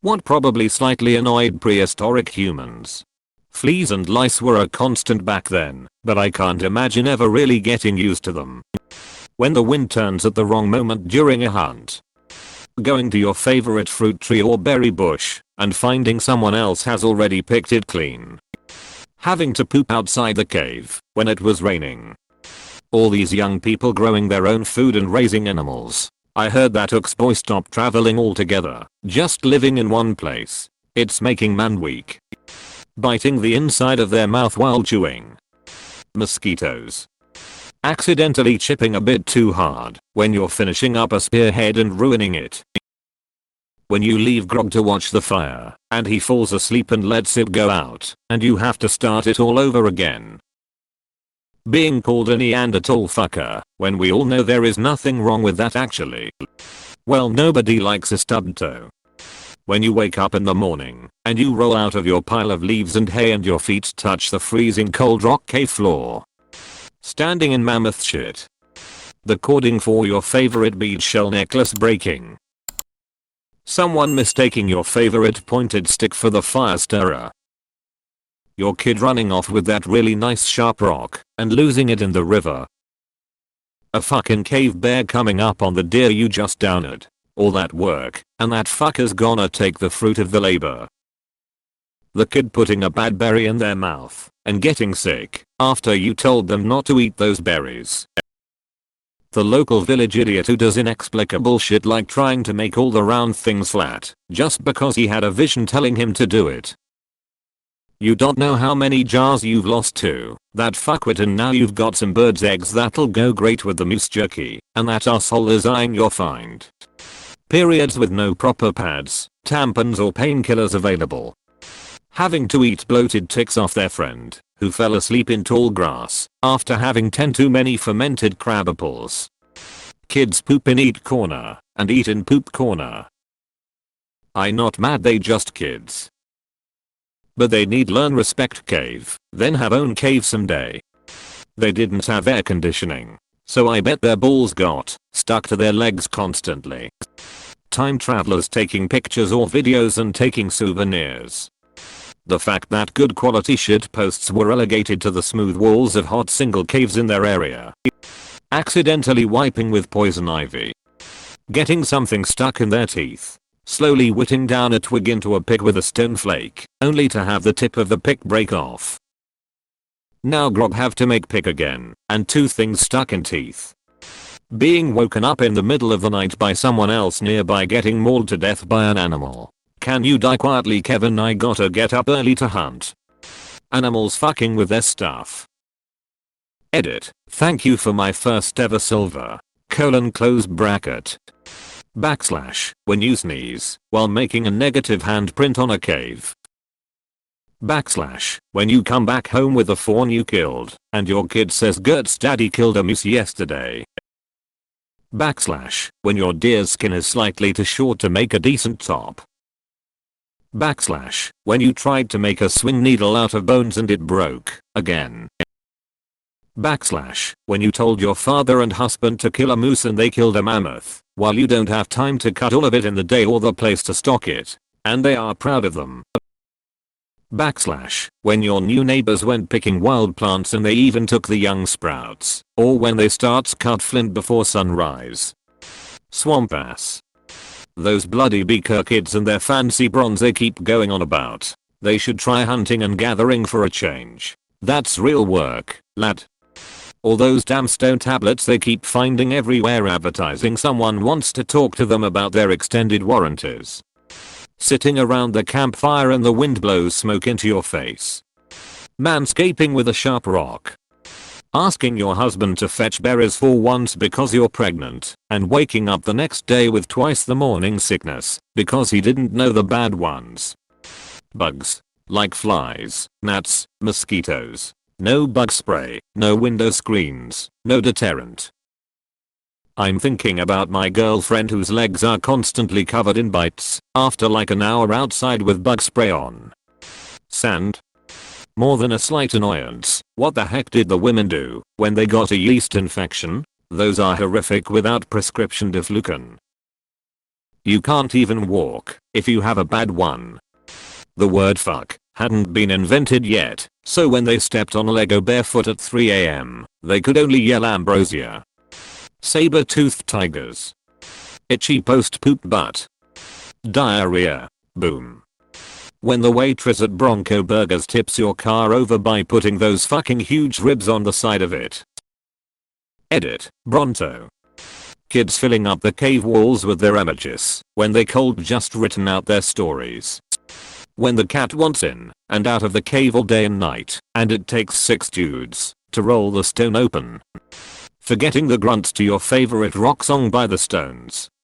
What probably slightly annoyed prehistoric humans. Fleas and lice were a constant back then, but I can't imagine ever really getting used to them. When the wind turns at the wrong moment during a hunt. Going to your favorite fruit tree or berry bush and finding someone else has already picked it clean. Having to poop outside the cave when it was raining. All these young people growing their own food and raising animals. I heard that Uxboy stopped traveling altogether, just living in one place. It's making man weak. Biting the inside of their mouth while chewing. Mosquitoes. Accidentally chipping a bit too hard when you're finishing up a spearhead and ruining it. When you leave Grog to watch the fire and he falls asleep and lets it go out and you have to start it all over again. Being called a Neanderthal fucker when we all know there is nothing wrong with that actually. Well, nobody likes a stubbed toe. When you wake up in the morning and you roll out of your pile of leaves and hay and your feet touch the freezing cold rock cave floor. Standing in mammoth shit. The cording for your favorite bead shell necklace breaking. Someone mistaking your favorite pointed stick for the fire stirrer. Your kid running off with that really nice sharp rock and losing it in the river. A fucking cave bear coming up on the deer you just downed. All that work and that fucker's gonna take the fruit of the labor. The kid putting a bad berry in their mouth and getting sick after you told them not to eat those berries. The local village idiot who does inexplicable shit like trying to make all the round things flat just because he had a vision telling him to do it. You don't know how many jars you've lost to that fuckwit and now you've got some bird's eggs that'll go great with the moose jerky and that asshole is eyeing your find. Periods with no proper pads, tampons or painkillers available. Having to eat bloated ticks off their friend who fell asleep in tall grass after having 10 too many fermented crab apples. Kids poop in eat corner and eat in poop corner. I not mad, they just kids. But they need learn respect cave, then have own cave someday. They didn't have air conditioning, so I bet their balls got stuck to their legs constantly. Time travelers taking pictures or videos and taking souvenirs. The fact that good quality shit posts were relegated to the smooth walls of hot single caves in their area. Accidentally wiping with poison ivy. Getting something stuck in their teeth. Slowly whittling down a twig into a pick with a stone flake, only to have the tip of the pick break off. Now Grog have to make pick again, and 2 things stuck in teeth. Being woken up in the middle of the night by someone else nearby getting mauled to death by an animal. Can you die quietly, Kevin? I gotta get up early to hunt. Animals fucking with their stuff. Edit. Thank you for my first ever silver. Close bracket. Backslash. When you sneeze while making a negative handprint on a cave. Backslash. When you come back home with a fawn you killed and your kid says Gert's daddy killed a moose yesterday. Backslash. When your deer's skin is slightly too short to make a decent top. Backslash. When you tried to make a swing needle out of bones and it broke again. Backslash. When you told your father and husband to kill a moose and they killed a mammoth while you don't have time to cut all of it in the day or the place to stock it and they are proud of them. Backslash. When your new neighbors went picking wild plants and they even took the young sprouts or when they start cut flint before sunrise. Swamp ass. Those bloody beaker kids and their fancy bronze they keep going on about. They should try hunting and gathering for a change. That's real work, lad. All those damn stone tablets they keep finding everywhere advertising someone wants to talk to them about their extended warranties. Sitting around the campfire and the wind blows smoke into your face. Manscaping with a sharp rock. Asking your husband to fetch berries for once because you're pregnant and waking up the next day with twice the morning sickness because he didn't know the bad ones. Bugs. Like flies, gnats, mosquitoes. No bug spray, no window screens, no deterrent. I'm thinking about my girlfriend whose legs are constantly covered in bites after like an hour outside with bug spray on. Sand. More than a slight annoyance, what the heck did the women do when they got a yeast infection? Those are horrific without prescription Diflucan. You can't even walk if you have a bad one. The word fuck hadn't been invented yet, so when they stepped on a Lego barefoot at 3 am, they could only yell ambrosia. Saber-toothed tigers. Itchy post-poop butt. Diarrhea. Boom. When the waitress at Bronco Burgers tips your car over by putting those fucking huge ribs on the side of it. Edit. Bronto. Kids filling up the cave walls with their images when they could just written out their stories. When the cat wants in and out of the cave all day and night, and it takes 6 dudes to roll the stone open. Forgetting the grunts to your favorite rock song by the Stones.